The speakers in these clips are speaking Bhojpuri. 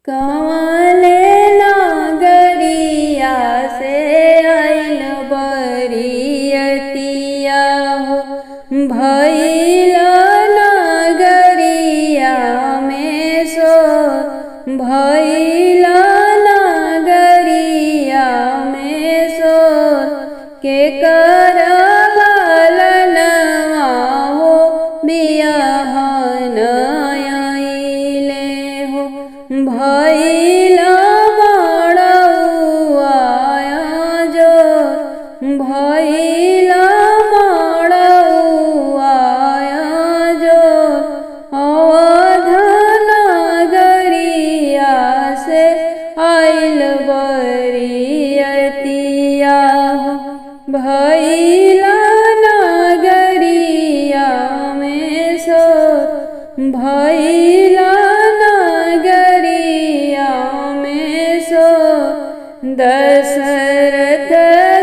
कवने नगरिया से आइल बरियतिया हो, भइल नगरिया में सो, भइल नगरिया में सो, के कर ललनवा हो बियाहन आइले हो, भइल मड़उआ जो, भइल मड़उआ जो, अवध नगरिया से आइल बरियतिया हो, भइल नगरिया में सो, भइल नगरिया में सो, दशरथ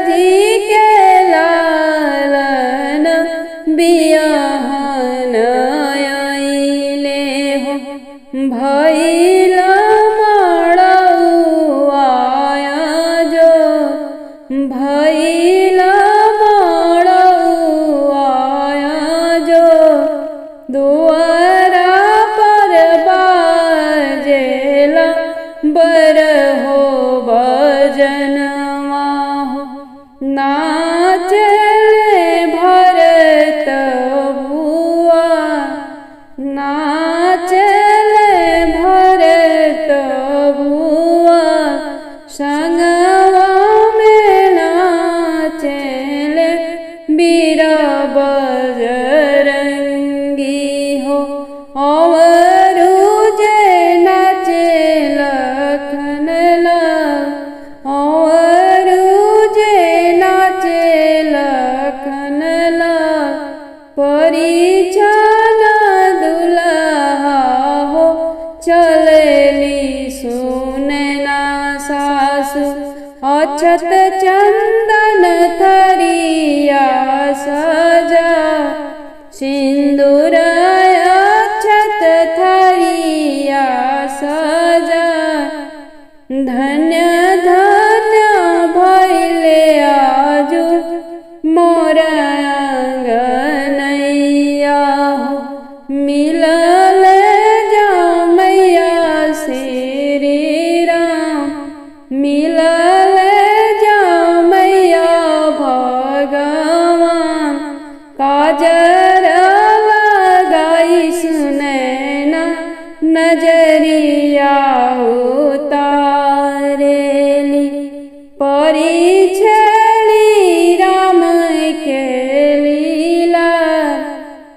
जी के लालन बियाहन आइले हो, भइल मड़उआ जो, भइल मड़उआ जो, दुआरा पर बाजेला बरहो भजनवा हो, नाचले भरत भुआ, नाचले भरत भुआ, संगवा में नाचले वीर बजरंगी हो, अवरु जे नाचे लखन लाल, अवरु जे नाचे लखन लाल, परिछन दुल्हा हो, चलेली सुनैना सासु, अक्षत चंदन थरिया सजा, सिंदूर अक्षत थरिया सजा, धन्य धन्य भइले आजु मोर आंगनैया हो, मिलल जामैया श्री राम, मिलल जामैया भगवान, काजर लगाई सुनैना नजरिया उतारेली, परिछली राम के लीला,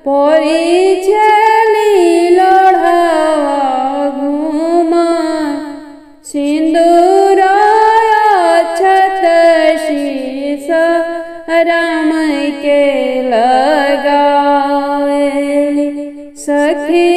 परिछली लोढ़ावा घुमा, सिंदूर अक्षत शीस राम के लगावेली, सखी